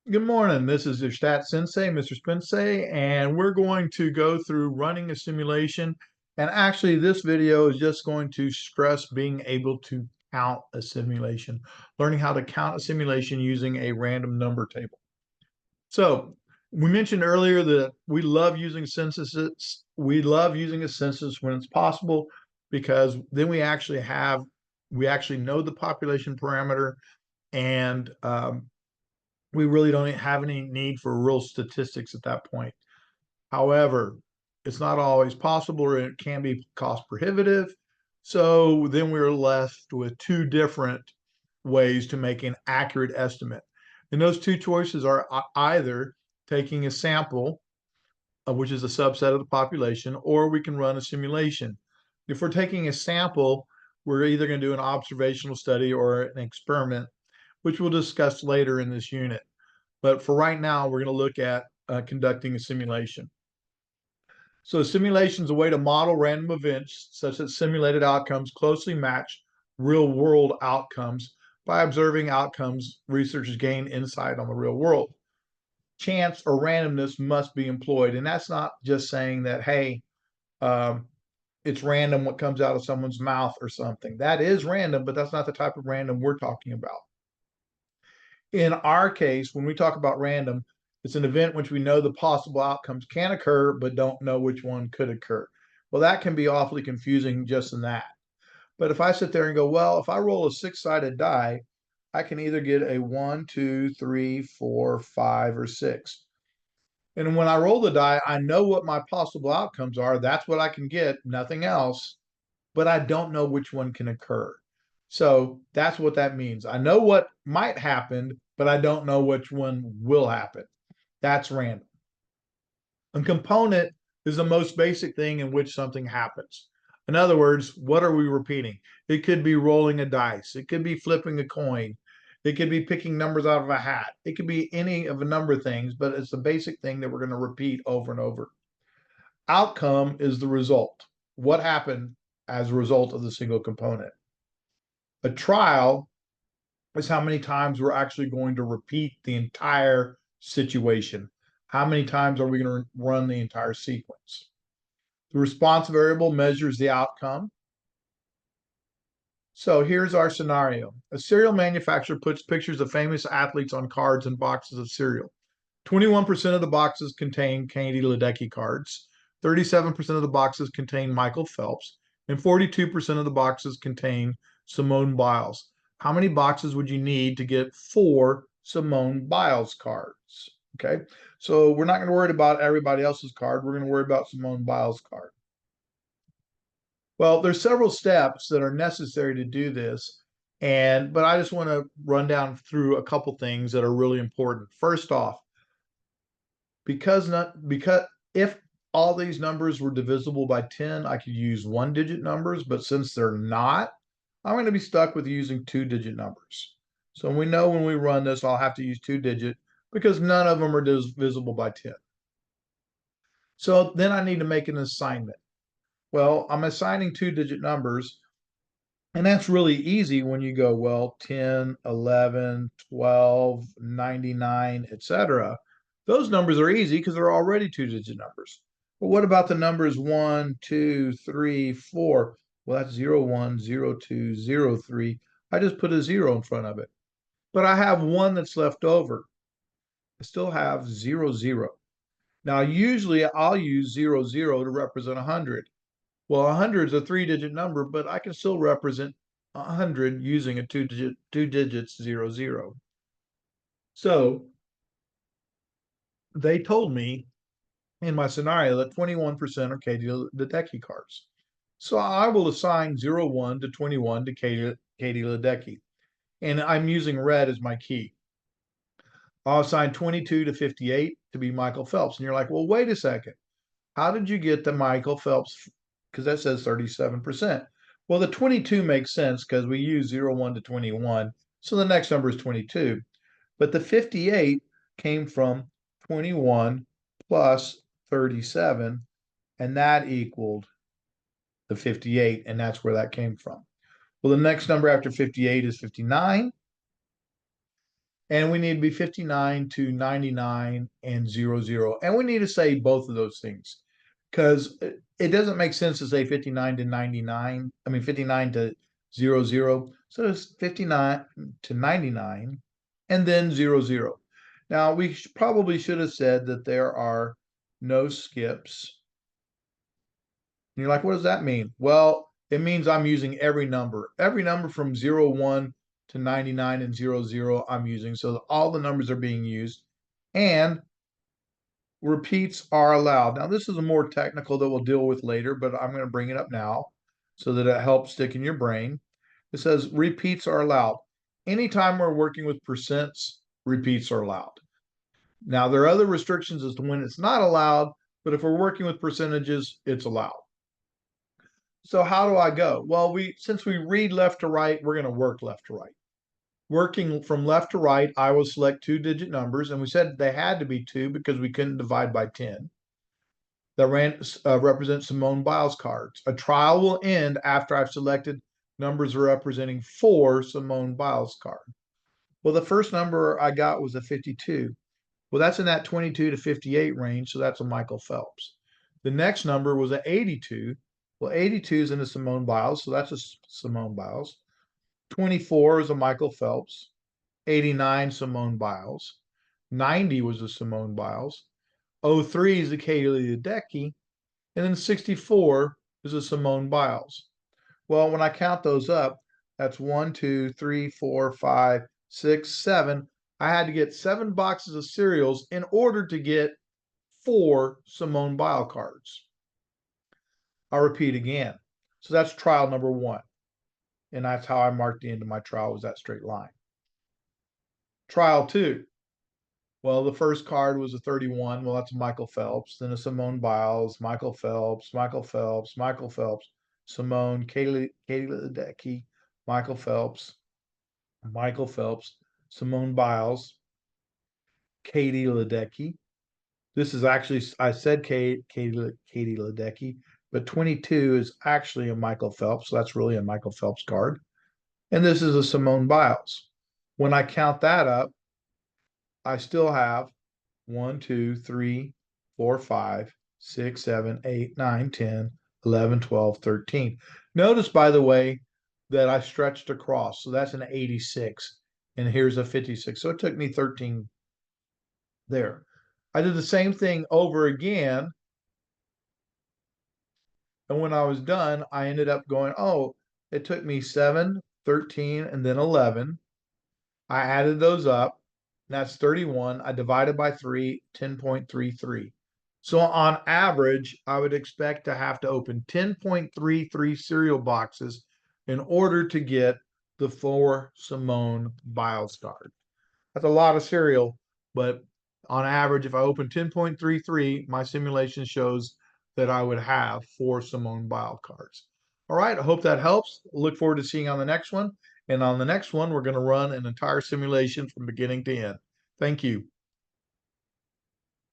Good morning. This is your stat sensei, Mr. Spensei, and we're going to go through running a simulation. And actually, this video is just going to stress being able to count a simulation, learning how to count a simulation using a random number table. So we mentioned earlier that we love using censuses. We love using a census when it's possible because then we actually know the population parameter and we really don't have any need for real statistics at that point. However, it's not always possible or it can be cost prohibitive. So then we're left with two different ways to make an accurate estimate. And those two choices are either taking a sample, which is a subset of the population, or we can run a simulation. If we're taking a sample, we're either going to do an observational study or an experiment, which we'll discuss later in this unit. But for right now, we're going to look at conducting a simulation. So a simulation is a way to model random events such that simulated outcomes closely match real world outcomes. By observing outcomes, researchers gain insight on the real world. Chance or randomness must be employed. And that's not just saying that, hey, um, it's random what comes out of someone's mouth or something. That is random, but that's not the type of random we're talking about. In our case, when we talk about random, it's an event which we know the possible outcomes can occur, but don't know which one could occur. Well, that can be awfully confusing just in that. But if I sit there and go, well, if I roll a six-sided die, I can either get a one, two, three, four, five, or six. And when I roll the die, I know what my possible outcomes are. That's what I can get, nothing else, but I don't know which one can occur. So that's what that means. I know what might happen, but I don't know which one will happen. That's random. A component is the most basic thing in which something happens. In other words, what are we repeating? It could be rolling a dice, it could be flipping a coin, it could be picking numbers out of a hat, it could be any of a number of things, but it's the basic thing that we're going to repeat over and over. Outcome is the result. What happened as a result of the single component? A trial is how many times we're actually going to repeat the entire situation. How many times are we going to run the entire sequence? The response variable measures the outcome. So here's our scenario. A cereal manufacturer puts pictures of famous athletes on cards and boxes of cereal. 21% of the boxes contain Katie Ledecky cards. 37% of the boxes contain Michael Phelps, and 42% of the boxes contain Simone Biles. How many boxes would you need to get 4 Simone Biles cards? Okay, so we're not going to worry about everybody else's card. We're going to worry about Simone Biles' card. Well, there's several steps that are necessary to do this, but I just want to run down through a couple things that are really important. First off, because if all these numbers were divisible by 10, I could use one-digit numbers, but since they're not, I'm going to be stuck with using two-digit numbers. So we know when we run this, I'll have to use two-digit because none of them are divisible by 10. So then I need to make an assignment. Well, I'm assigning two-digit numbers, and that's really easy when you go, well, 10, 11, 12, 99, etc. Those numbers are easy because they're already two-digit numbers. But what about the numbers 1, 2, 3, 4? Well, that's 0, 1, 0, 2, 0, 3. I just put a 0 in front of it. But I have one that's left over. I still have 0, 0. Now, usually I'll use 0, 0 to represent 100. Well, 100 is a three-digit number, but I can still represent 100 using a two digits 0, 0. So they told me in my scenario that 21% are Katie Ledecky cards. So I will assign 0, 1 to 21 to Katie Ledecky. And I'm using red as my key. I'll assign 22 to 58 to be Michael Phelps. And you're like, well, wait a second. How did you get the Michael Phelps? Because that says 37%. Well, the 22 makes sense because we use 0, 1 to 21. So the next number is 22. But the 58 came from 21 plus 37, and that equaled the 58, and that's where that came from. Well, the next number after 58 is 59. And we need to be 59 to 99 and 00. And we need to say both of those things because it doesn't make sense to say 59 to 99. I mean, 59 to 00. So it's 59 to 99 and then 00. Now, we probably should have said that there are no skips. And you're like, what does that mean? Well, it means I'm using every number. Every number from 01 to 99 and 00 I'm using. So all the numbers are being used. And repeats are allowed. Now, this is a more technical that we'll deal with later, but I'm going to bring it up now so that it helps stick in your brain. It says repeats are allowed. Anytime we're working with percents, repeats are allowed. Now, there are other restrictions as to when it's not allowed, but if we're working with percentages, it's allowed. So how do I go? Well, since we read left to right, we're going to work left to right. Working from left to right, I will select 2-digit numbers, and we said they had to be 2 because we couldn't divide by 10. That represents Simone Biles cards. A trial will end after I've selected numbers representing 4 Simone Biles cards. Well, the first number I got was a 52. Well, that's in that 22 to 58 range, so that's a Michael Phelps. The next number was an 82. Well, 82 is in a Simone Biles, so that's a Simone Biles. 24 is a Michael Phelps. 89, Simone Biles. 90 was a Simone Biles. 03 is a Katie Ledecky. And then 64 is a Simone Biles. Well, when I count those up, that's 1, 2, 3, 4, 5, 6, 7. I had to get 7 boxes of cereals in order to get 4 Simone Biles cards. I'll repeat again. So that's trial number 1. And that's how I marked the end of my trial, was that straight line. Trial 2. Well, the first card was a 31. Well, that's Michael Phelps. Then a Simone Biles, Michael Phelps, Michael Phelps, Michael Phelps, Simone, Katie Ledecky, Michael Phelps, Simone Biles, Katie Ledecky. This is actually, I said Katie Ledecky, but 22 is actually a Michael Phelps. So that's really a Michael Phelps card. And this is a Simone Biles. When I count that up, I still have 1, 2, 3, 4, 5, 6, 7, 8, 9, 10, 11, 12, 13. Notice, by the way, that I stretched across. So that's an 86. And here's a 56. So it took me 13 there. I did the same thing over again. And when I was done, I ended up going, oh, it took me 7, 13, and then 11. I added those up. That's 31. I divided by 3, 10.33. So on average, I would expect to have to open 10.33 cereal boxes in order to get the 4 Simone Biles card. That's a lot of cereal, but on average, if I open 10.33, my simulation shows that I would have 4 Simone Biles cards. All right, I hope that helps. Look forward to seeing you on the next one. And on the next one, we're going to run an entire simulation from beginning to end. Thank you.